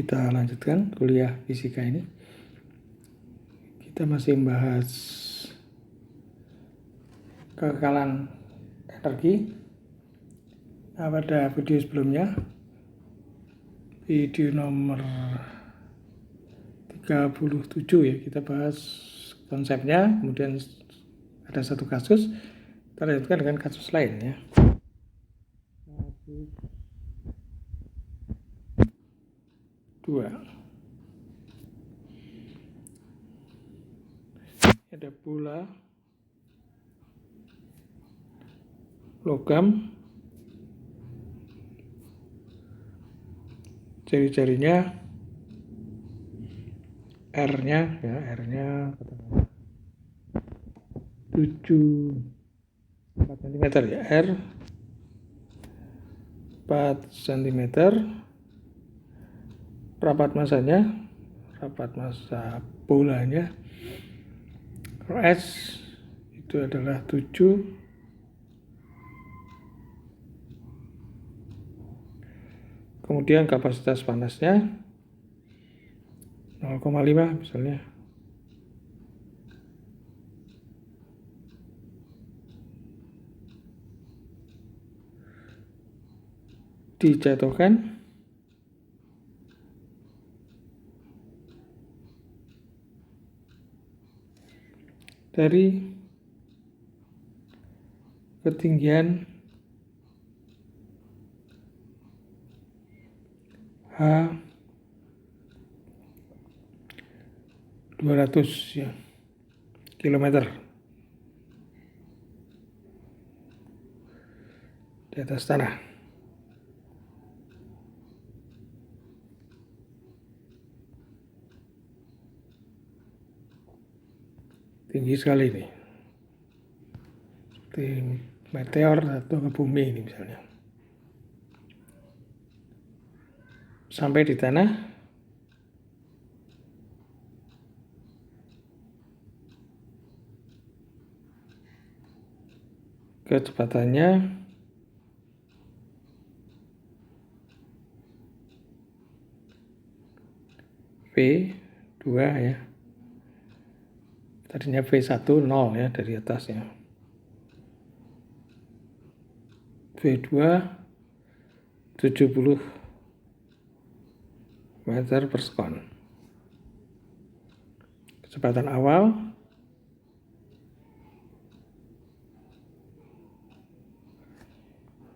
Kita lanjutkan kuliah fisika ini. Kita masih membahas kekekalan energi. Nah, pada video sebelumnya, video nomor 37 ya, kita bahas konsepnya, kemudian ada satu kasus, kita lanjutkan dengan kasus lain ya. Dua. Ada bola logam, jari-jarinya R-nya ya, R-nya 4 cm ya, R 4 cm. Rapat massa bolanya S itu adalah 7. Kemudian kapasitas panasnya 0,5 misalnya. Dijatuhkan dari ketinggian H 200 ya, kilometer di atas tanah. Tinggi sekali ini, seperti meteor atau ke bumi ini misalnya. Sampai di tanah, kecepatannya V2 ya. Tadinya V1 0 ya dari atasnya. V2 70 meter per sekon. Kecepatan awal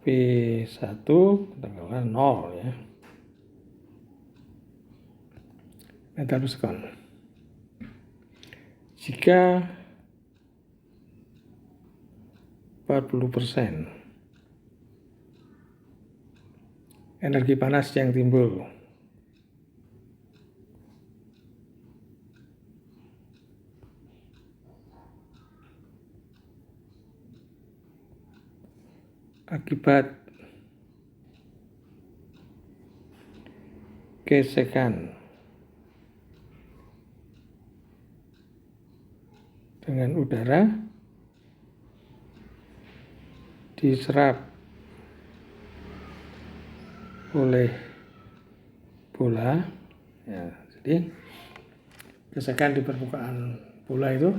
V1 katakanlah 0 ya, meter per sekon. Jika 40% energi panas yang timbul akibat gesekan dengan udara diserap oleh bola ya, jadi gesekan di permukaan bola itu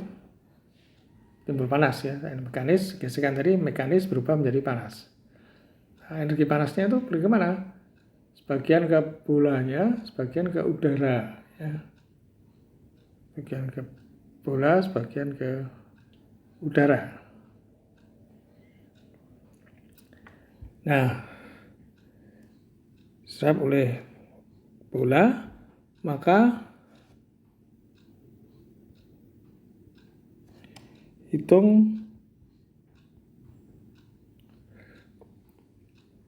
timbul panas ya, mekanis, gesekan tadi mekanis berubah menjadi panas. Nah, energi panasnya itu pergi kemana? Sebagian ke bolanya, sebagian ke udara ya. Sebagian ke bola, sebagian ke udara. Nah, diserap oleh bola, maka hitung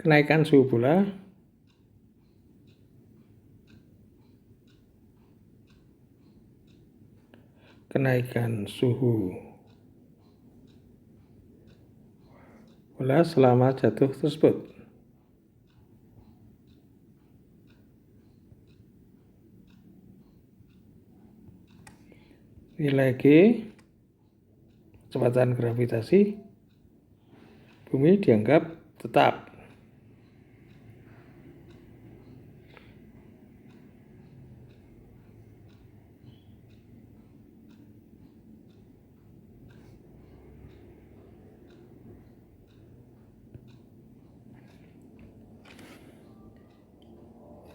kenaikan suhu bola bola selama jatuh tersebut. Nilai G, kecepatan gravitasi bumi dianggap tetap.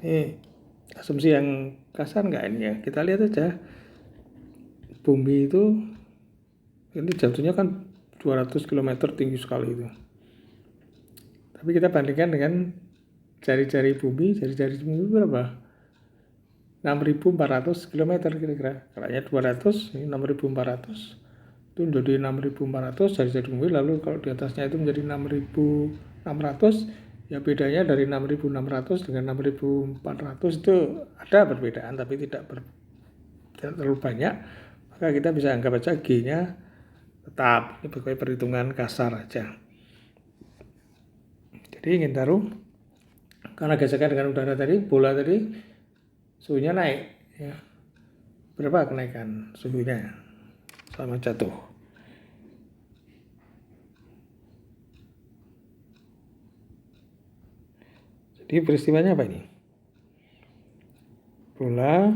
Ini asumsi yang kasar nggak ini ya? Kita lihat aja. Bumi itu ini jatuhnya kan 200 km tinggi sekali itu. Tapi kita bandingkan dengan jari-jari bumi berapa? 6.400 km kira-kira. Kalau 200, ini 6.400. Itu menjadi 6.400 jari-jari bumi, lalu kalau di atasnya itu menjadi 6.600, ya bedanya dari 6.600 dengan 6.400 itu ada perbedaan, tapi tidak terlalu banyak. Maka kita bisa anggap aja G-nya tetap, ini sebagai perhitungan kasar aja. Jadi ingin taruh, karena gesekan dengan udara tadi, bola tadi, suhunya naik. Ya. Berapa kenaikan suhunya sama jatuh? Jadi peristiwanya apa ini? Bola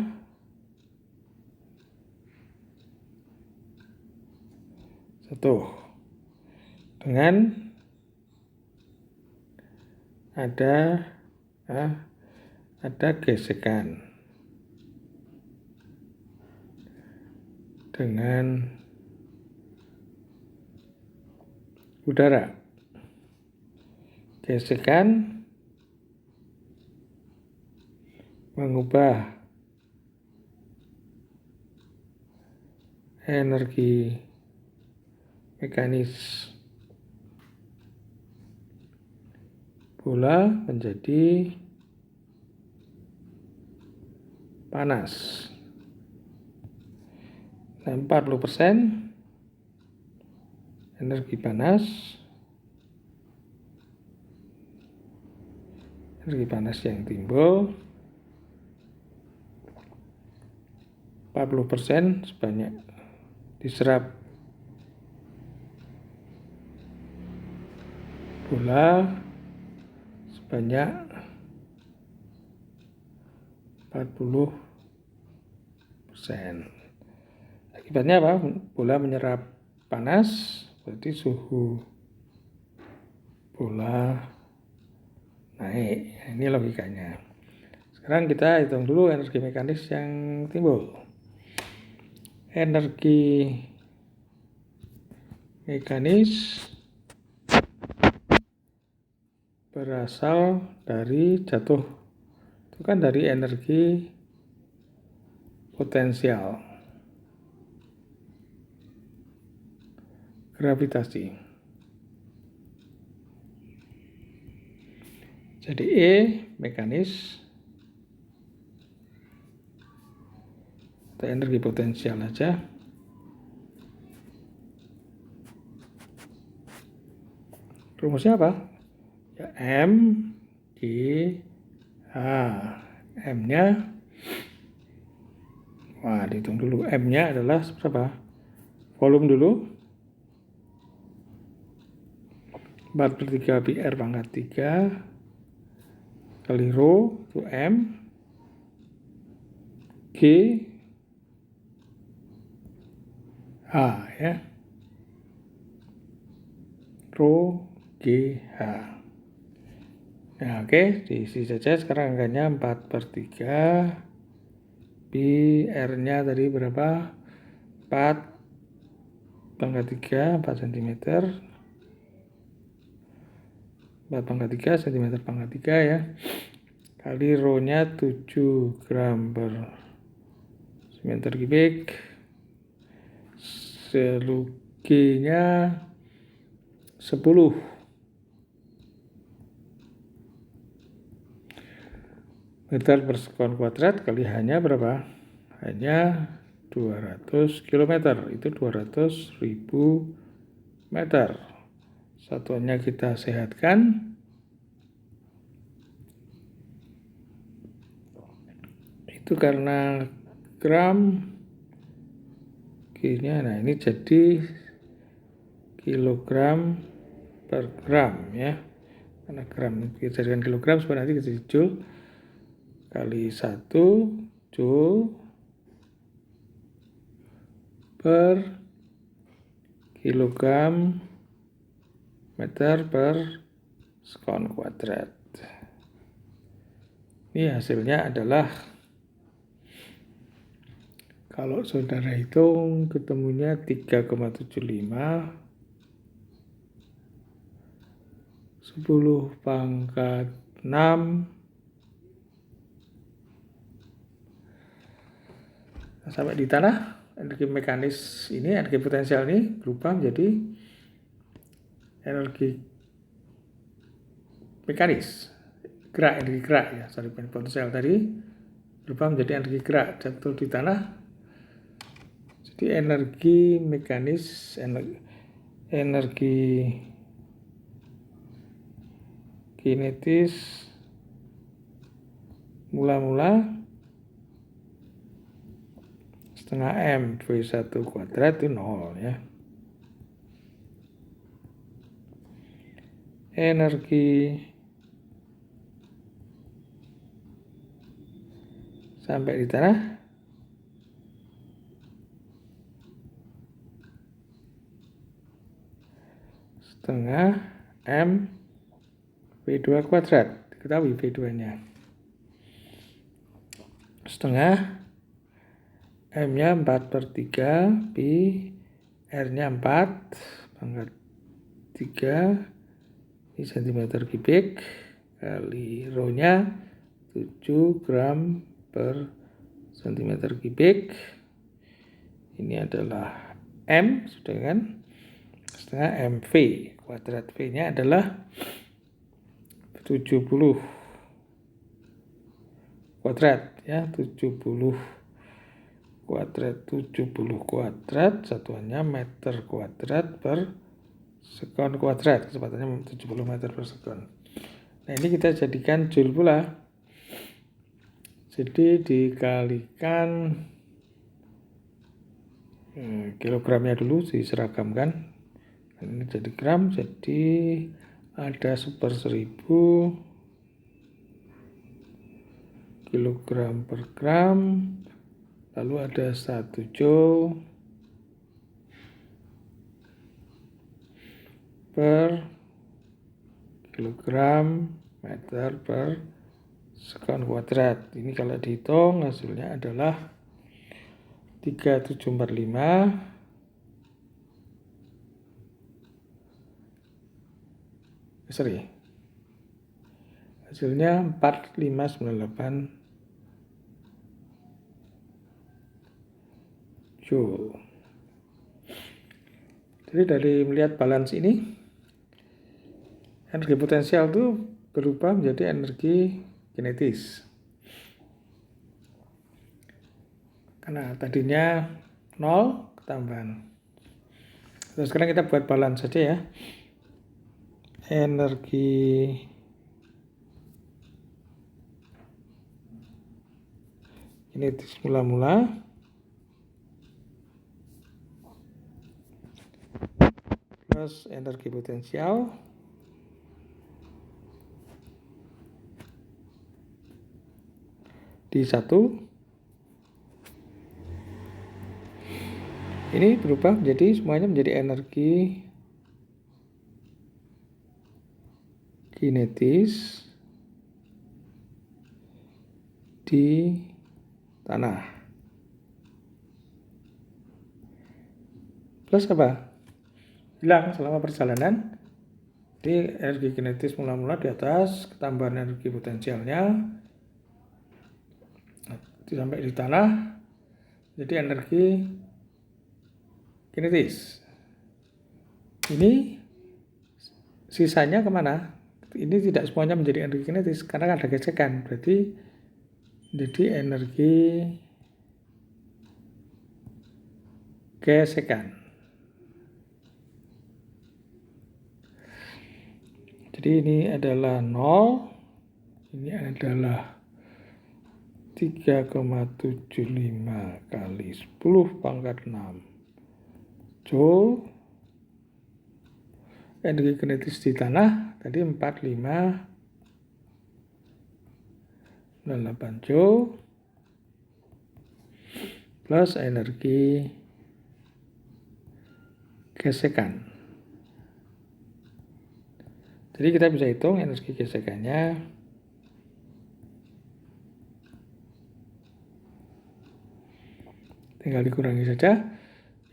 jatuh dengan ada gesekan dengan udara. Gesekan mengubah energi mekanis bola menjadi panas. Nah, 40% energi panas yang timbul, 40% sebanyak diserap bola sebanyak 40%. Akibatnya apa? Bola menyerap panas, berarti suhu bola naik. Ini logikanya. Sekarang kita hitung dulu energi mekanis yang timbul. Energi mekanis berasal dari jatuh. Itu kan dari energi potensial gravitasi. Jadi E mekanis atau energi potensial aja. Rumusnya apa? Ya, M G H. M-nya, dihitung dulu. M-nya adalah berapa? Volume dulu. 4/3 pi R pangkat 3 kali rho itu M. G H ya. Rho G H. Nah, oke, diisi saja sekarang angkanya 4/3 pi R-nya tadi berapa? 4/3, 4 cm. 4/3 cm pangkat 3 ya. Kali rho-nya 7 gram per meter kubik. Selu G-nya 10. Meter per sekon kuadrat kali H-nya berapa? H-nya 200 km. Itu 200.000 meter. Satuannya kita sehatkan. Itu karena gram G-nya. Nah, ini jadi kilogram per gram ya. Karena gram kita jadikan kilogram sebenarnya nanti kita joule kali 1 joule per kilogram meter per sekon kuadrat. Ini hasilnya adalah, kalau saudara hitung ketemunya 3,75, 10 pangkat 6, sampai di tanah. Energi mekanis ini, energi potensial ini berubah menjadi energi mekanis, energi gerak ya, potensial tadi berubah menjadi energi gerak, jatuh di tanah. Jadi energi mekanis, energi kinetis mula-mula setengah M V1 kuadrat itu 0 ya. Energi sampai di tanah setengah M V2 kuadrat. Diketahui V2-nya. Setengah M-nya 4/3, Pi, R-nya 4, pangkat 3, ini cm kubik, kali Rho-nya 7 gram per cm kubik. Ini adalah M, sudah kan? Setengah MV kuadrat. V-nya adalah 70 kuadrat ya, 70 kuadrat, satuannya meter kuadrat per sekon kuadrat, kecepatannya 70 meter per sekon. Nah, ini kita jadikan joule pula. Jadi dikalikan kilogramnya dulu diseragamkan. Ini jadi gram, jadi ada 1/1000 kilogram per gram, lalu ada 1 joule per kilogram meter per sekon kuadrat. Ini kalau dihitung hasilnya adalah 3745, hasilnya 4598 joule. Jadi dari melihat balance ini, energi potensial itu berubah menjadi energi kinetis. Karena tadinya 0 ketambahan. Terus sekarang kita buat balance saja ya. Energi kinetis mula-mula plus energi potensial di 1. Ini berubah menjadi semuanya menjadi energi kinetis di tanah. Plus apa? Hilang selama perjalanan. Jadi energi kinetis mula-mula di atas, ketambahan energi potensialnya sampai di tanah, jadi energi kinetis. Ini sisanya kemana? Ini tidak semuanya menjadi energi kinetis karena ada gesekan, berarti jadi energi gesekan. Jadi ini adalah 0, ini adalah 3,75 kali 10 pangkat 6 joule. Energi kinetis di tanah tadi 4508 joule plus energi gesekan. Jadi kita bisa hitung energi gesekannya tinggal dikurangi saja.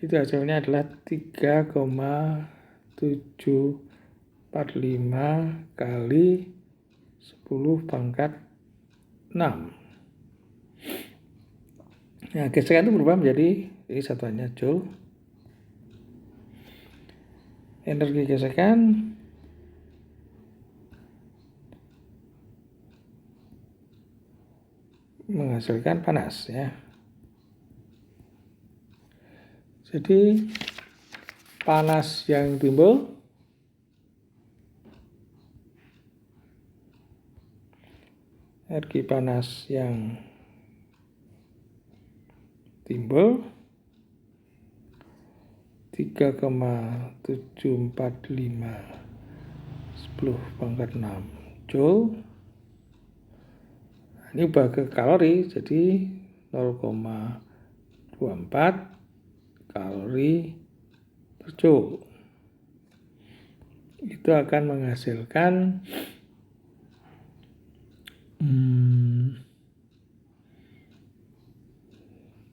Itu hasilnya adalah 3,745 kali 10 pangkat 6. Nah, gesekan itu berubah menjadi ini satuannya joule. Energi gesekan menghasilkan panas ya. Jadi panas yang timbul energi panas yang timbul 3,745 10 pangkat 6 joule. Ini ubah ke kalori jadi 0,24 kalori per joule. Itu akan menghasilkan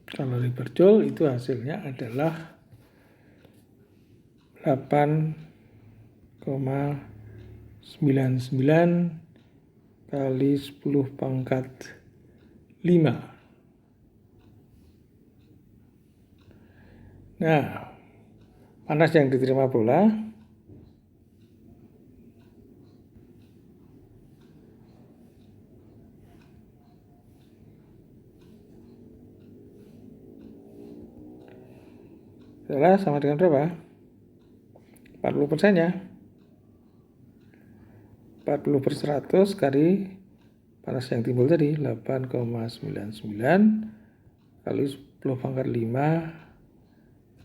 kalori per joule. Itu hasilnya adalah 8,99 kali 10 pangkat 5. Nah, panas yang diterima bola adalah sama dengan berapa? 40% ya. 40/100 kali panas yang timbul tadi 8,99 kali 10 pangkat 5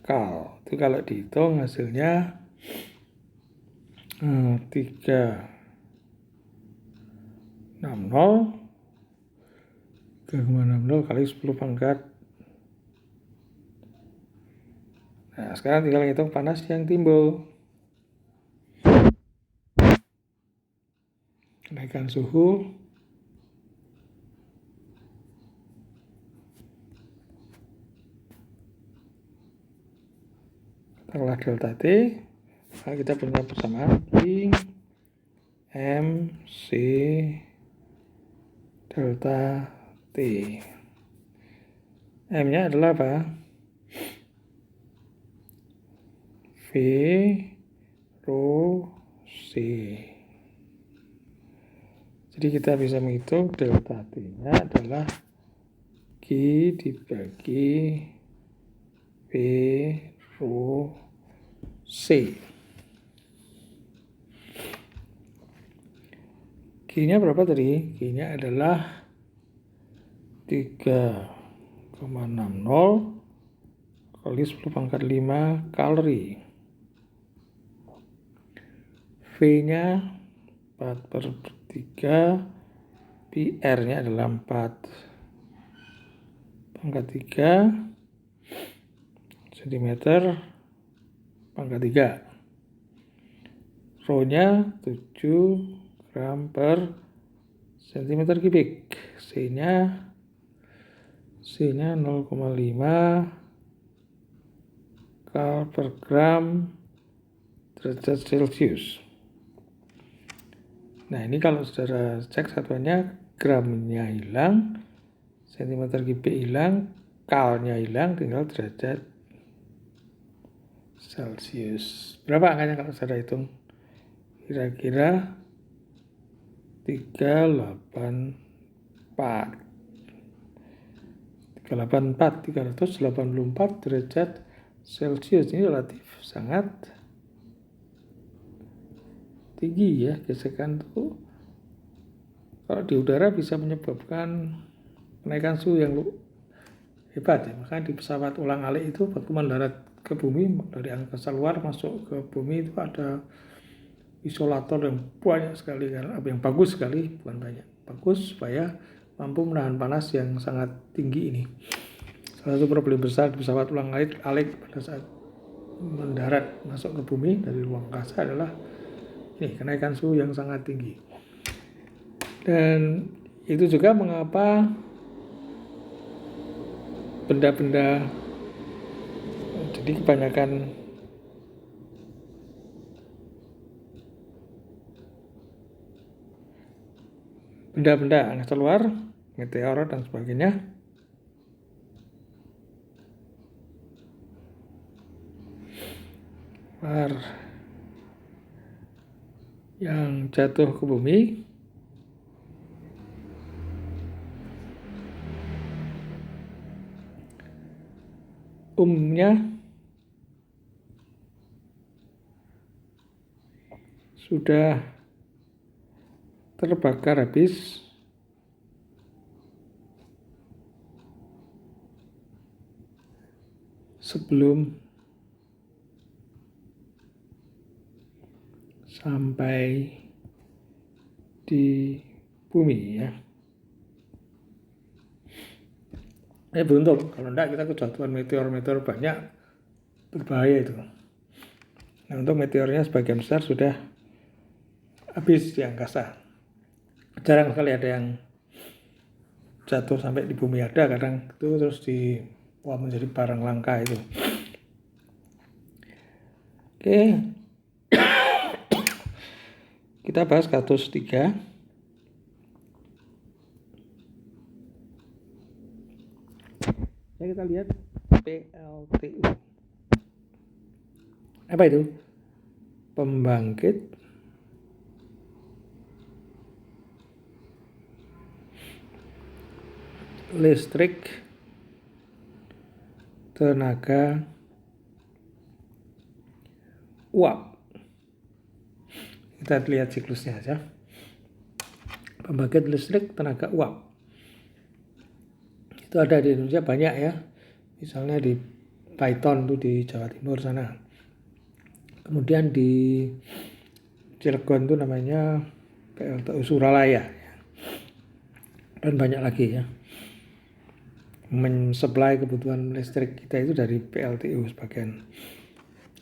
kal. Itu kalau dihitung hasilnya 3,60 kali 10 pangkat. Nah, sekarang tinggal hitung panas yang timbul. Kenaikan suhu katakanlah delta T. Nah, kita punya persamaan I MC delta T. M-nya adalah apa? V rho C. Jadi kita bisa menghitung delta T-nya adalah Q dibagi V rho C. Q-nya berapa tadi? Q-nya adalah 3,60 kali 10 pangkat 5 kalori. V-nya 4/3, PR-nya adalah 4 pangkat 3 cm pangkat 3. Rho-nya 7 gram per cm kubik. C-nya 0,5 kal per gram derajat Celcius. Nah, ini kalau saudara cek satuannya, gramnya hilang, cm kubik hilang, kalnya hilang, tinggal derajat Celcius. Berapa angkanya kalau saudara hitung? Kira-kira 384 derajat Celcius. Ini relatif sangat tinggi ya. Gesekan itu kalau di udara bisa menyebabkan kenaikan suhu yang hebat ya. Maka di pesawat ulang-alik itu waktu mendarat ke bumi, dari angkasa luar masuk ke bumi itu ada isolator yang banyak sekali, yang bagus sekali, bukan banyak, bagus supaya mampu menahan panas yang sangat tinggi ini. Salah satu problem besar di pesawat ulang-alik pada saat mendarat masuk ke bumi dari ruang angkasa adalah ini, kenaikan suhu yang sangat tinggi. Dan itu juga mengapa benda-benda Jadi kebanyakan benda-benda angkasa luar, meteor dan sebagainya, yang jatuh ke bumi umumnya sudah terbakar habis sebelum sampai di bumi ya. Beruntung, kalau enggak kita kejatuhan meteor banyak, berbahaya itu. Nah, untuk meteornya sebagian besar sudah habis di angkasa. Jarang sekali ada yang jatuh sampai di bumi, ada kadang itu terus menjadi barang langka itu. Oke. Kita bahas kasus 3. Ya, kita lihat PLTU. Apa itu? Pembangkit listrik tenaga uap. Kita lihat siklusnya aja. Pembangkit listrik tenaga uap. Itu ada di Indonesia banyak ya. Misalnya di Paiton itu di Jawa Timur sana. Kemudian di Cilegon itu namanya PLTU Suralaya. Dan banyak lagi ya. Mensuplai kebutuhan listrik kita itu dari PLTU sebagian.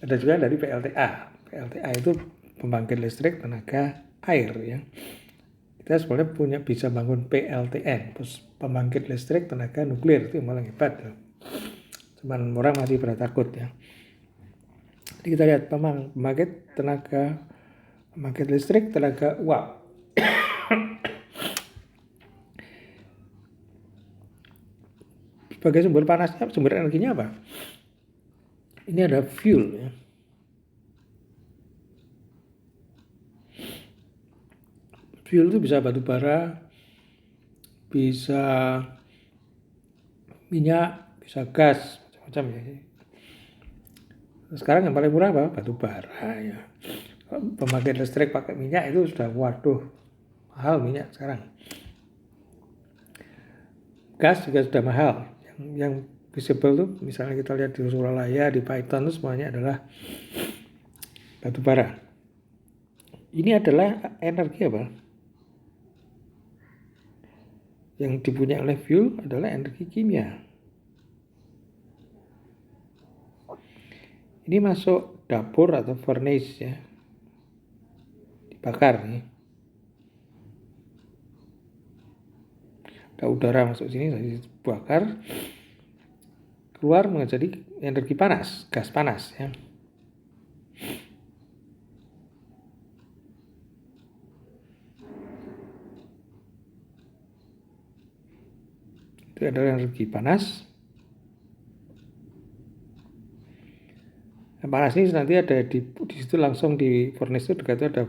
Ada juga dari PLTA. PLTA itu pembangkit listrik tenaga air ya. Kita sebenarnya bisa bangun PLTN, pembangkit listrik tenaga nuklir, itu malah hebat ya. Cuman orang masih pada takut ya. Jadi kita lihat pembangkit listrik tenaga uap. Sebagai sumber panasnya, sumber energinya apa? Ini ada fuel ya. Fuel itu bisa batu bara, bisa minyak, bisa gas, macam-macam ya. Sekarang yang paling murah apa? Batu bara ya. Pembangkit listrik pakai minyak itu sudah waduh, mahal minyak sekarang. Gas juga sudah mahal. Yang visible tuh misalnya kita lihat di Suralaya, di Paiton itu semuanya adalah batu bara. Ini adalah energi apa? Yang dipunyai oleh fuel adalah energi kimia. Ini masuk dapur atau furnace ya. Dibakar nih. Ada udara masuk sini, dibakar. Keluar menjadi energi panas, gas panas ya. Itu adalah energi panas. Yang panas ini nanti ada di situ langsung di furnace itu dekat itu ada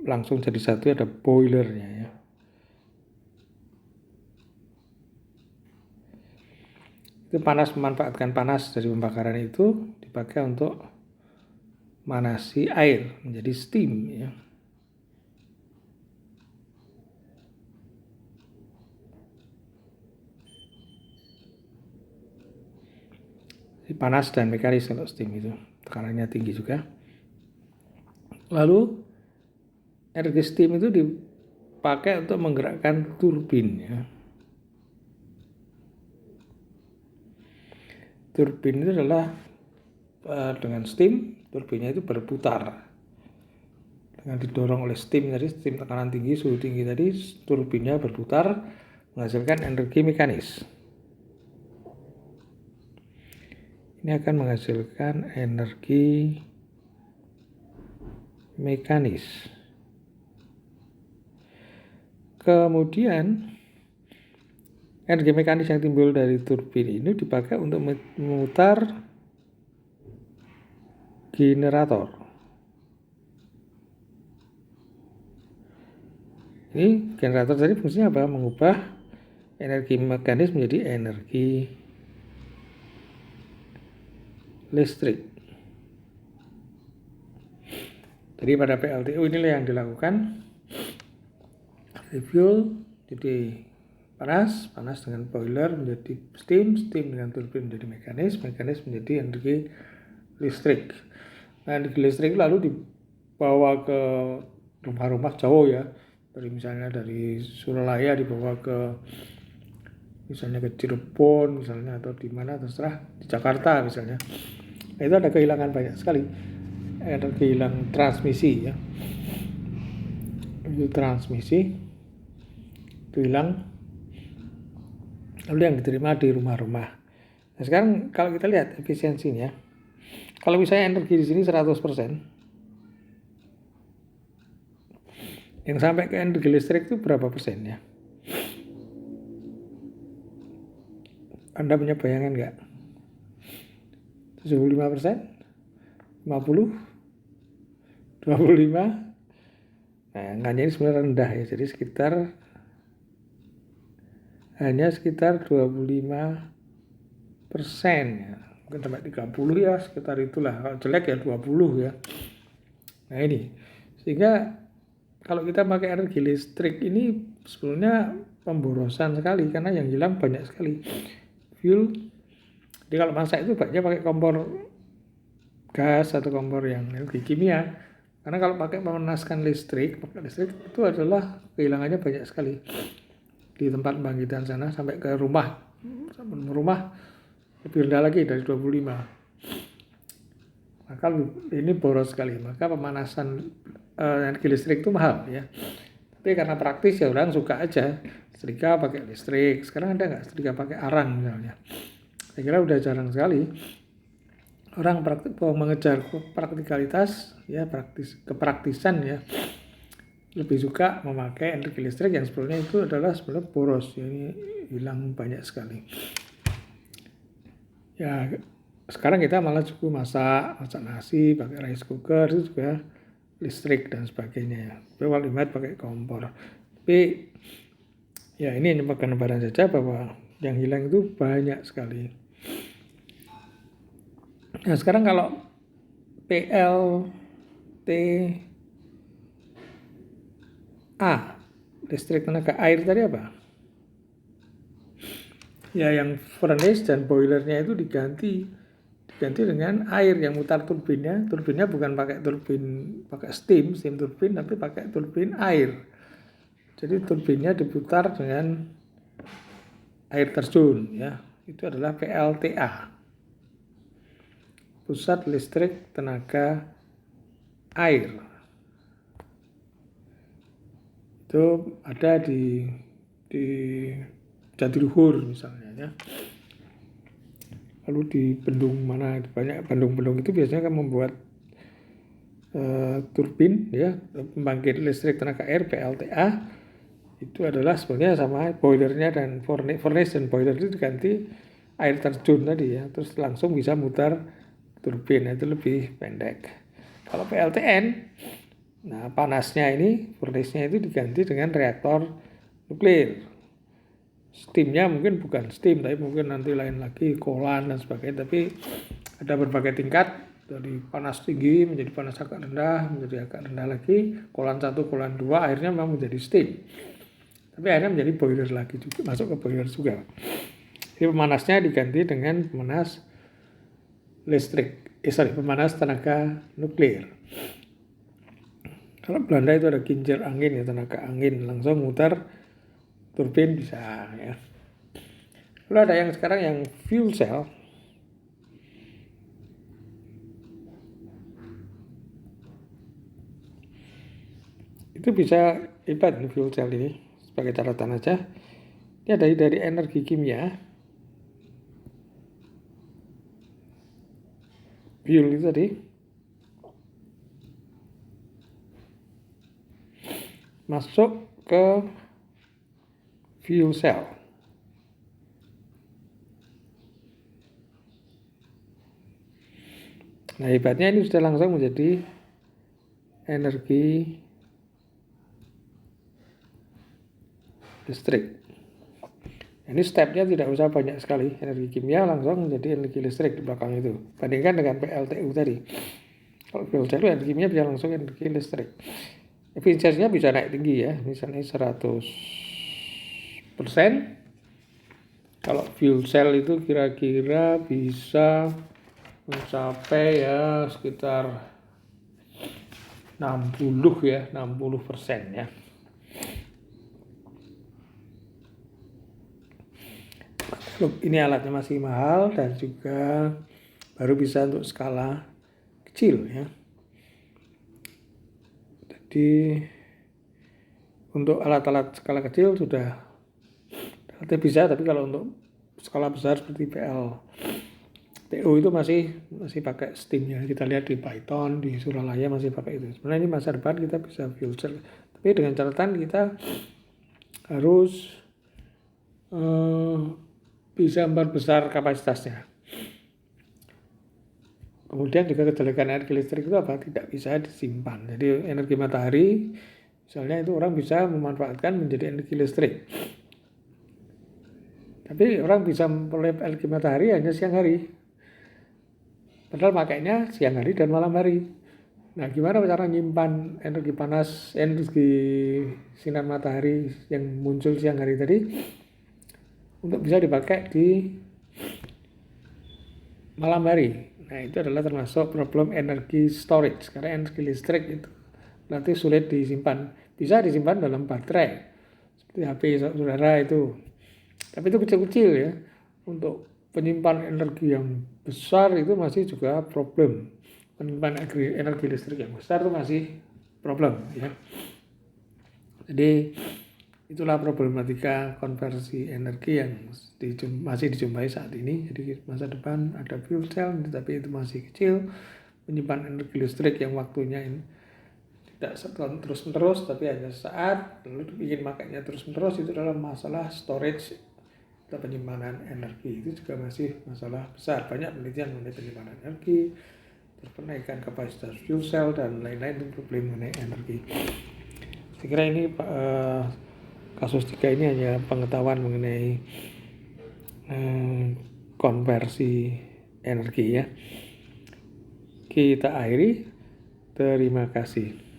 langsung jadi satu, ada boilernya ya. Itu panas, memanfaatkan panas dari pembakaran itu dipakai untuk manasi air menjadi steam ya. Jadi panas dan mekanis kalau steam itu, tekanannya tinggi juga. Lalu energi steam itu dipakai untuk menggerakkan turbin ya. Turbin itu adalah dengan steam, turbinnya itu berputar. Dengan didorong oleh steam tadi, steam tekanan tinggi, suhu tinggi tadi, turbinnya berputar menghasilkan energi mekanis. ini akan menghasilkan energi mekanis. Kemudian energi mekanis yang timbul dari turbin ini dipakai untuk memutar generator. Ini generator tadi fungsinya apa? Mengubah energi mekanis menjadi energi listrik. Jadi pada PLTU inilah yang dilakukan. Refuel jadi panas dengan boiler menjadi steam dengan turbin menjadi mekanis menjadi energi listrik. Nah, energi listrik lalu dibawa ke rumah-rumah jauh ya. Misalnya dari Suralaya dibawa ke misalnya ke Cirebon misalnya, atau di mana terserah, di Jakarta misalnya. Nah, itu ada kehilangan banyak sekali, ada kehilangan transmisi ya, itu transmisi itu hilang, lalu yang diterima di rumah-rumah. Nah, sekarang kalau kita lihat efisiensinya, kalau misalnya energi di sini 100%, yang sampai ke energi listrik itu berapa persennya? Anda punya bayangan nggak? 75%? 50? 25? Nah, angkanya ini sebenarnya rendah ya, jadi hanya sekitar 25% ya. Mungkin sampai 30 ya, sekitar itulah. Kalau jelek ya 20 ya. Nah ini, sehingga kalau kita pakai energi listrik ini sebenarnya pemborosan sekali, karena yang hilang banyak sekali fuel. Jadi kalau masak itu banyak pakai kompor gas atau kompor yang energi kimia, karena kalau pakai memanaskan listrik itu adalah kehilangannya banyak sekali di tempat pembangkitan sana, sampai ke rumah lebih rendah lagi dari 25. Maka ini boros sekali, maka pemanasan energi listrik itu mahal ya. Tapi karena praktis ya orang suka aja setrika pakai listrik. Sekarang ada nggak setrika pakai arang misalnya? Saya kira udah jarang sekali orang mengejar praktikalitas ya, kepraktisan ya, lebih suka memakai energi listrik yang sebetulnya itu adalah sebenarnya boros ya, ini hilang banyak sekali ya. Sekarang kita malah cukup masak nasi pakai rice cooker, itu juga listrik dan sebagainya ya. Kalau lihat pakai kompor. Tapi ya ini hanya gambaran saja bahwa yang hilang itu banyak sekali. Nah sekarang kalau PLTA, listrik tenaga air tadi apa? Ya yang furnace dan boilernya itu diganti dengan air yang mutar turbinnya. Turbinnya bukan pakai steam turbin, tapi pakai turbin air. Jadi turbinnya diputar dengan air terjun ya. Itu adalah PLTA, pusat listrik tenaga air. Itu ada di Jatiluhur misalnya ya. Lalu di bendung mana, banyak bendung-bendung itu biasanya kan membuat turbin ya, pembangkit listrik tenaga air PLTA. Itu adalah sebenarnya sama boilernya, dan furnace dan boiler itu diganti air terjun tadi ya, terus langsung bisa mutar turbin, itu lebih pendek. Kalau PLTN, nah panasnya ini, furnace-nya itu diganti dengan reaktor nuklir. Steamnya mungkin bukan steam, tapi mungkin nanti lain lagi, kolan dan sebagainya. Tapi ada berbagai tingkat, dari panas tinggi menjadi panas agak rendah, menjadi agak rendah lagi, kolan 1, kolan 2, akhirnya memang menjadi steam. Tapi akhirnya menjadi boiler lagi juga, masuk ke boiler juga. Jadi pemanasnya diganti dengan pemanas listrik, pemanas tenaga nuklir. Kalau Belanda itu ada kincir angin ya, tenaga angin, langsung mutar turbin bisa ya. Lalu ada yang sekarang yang fuel cell. Itu bisa hebat nih fuel cell ini, sebagai catatan aja. Ini dari energi kimia. fuel itu tadi masuk ke fuel cell. Nah, hebatnya ini sudah langsung menjadi energi listrik. Ini stepnya tidak usah banyak sekali, energi kimia langsung menjadi energi listrik di belakang itu. Bandingkan dengan PLTU tadi. Kalau PLTU energi kimia bisa langsung energi listrik. Efisiensinya bisa naik tinggi ya, misalnya 100%. Kalau fuel cell itu kira-kira bisa mencapai ya sekitar 60% ya. Ini alatnya masih mahal dan juga baru bisa untuk skala kecil ya. Jadi untuk alat-alat skala kecil sudah relatif bisa, tapi kalau untuk skala besar seperti PLTU itu masih pakai steam ya. Kita lihat di Python, di Suralaya masih pakai itu. Sebenarnya ini masa depan kita bisa fuel cell, tapi dengan catatan kita harus bisa memperbesar kapasitasnya. Kemudian juga kejelekan energi listrik itu apa? Tidak bisa disimpan. Jadi energi matahari misalnya itu orang bisa memanfaatkan menjadi energi listrik. Tapi orang bisa memperoleh energi matahari hanya siang hari. Padahal makainya siang hari dan malam hari. Nah, gimana cara menyimpan energi panas, energi sinar matahari yang muncul siang hari tadi untuk bisa dipakai di malam hari? Nah, itu adalah termasuk problem energi storage, karena energi listrik itu nanti sulit disimpan. Bisa disimpan dalam baterai, seperti HP saudara itu. Tapi itu kecil-kecil ya. Untuk penyimpan energi yang besar itu masih juga problem. Penyimpan energi listrik yang besar itu masih problem ya. Jadi itulah problematika konversi energi yang masih dijumpai saat ini. Jadi masa depan ada fuel cell, tapi itu masih kecil. Menyimpan energi listrik yang waktunya tidak terus-menerus, tapi hanya sesaat, lalu ingin makanya terus-menerus, itu adalah masalah storage atau penyimpanan energi. Itu juga masih masalah besar. Banyak penelitian mengenai penyimpanan energi, penaikan kapasitas fuel cell, dan lain-lain itu problem mengenai energi. Saya kira ini kasus 3 ini hanya pengetahuan mengenai konversi energi ya. Kita akhiri. Terima kasih.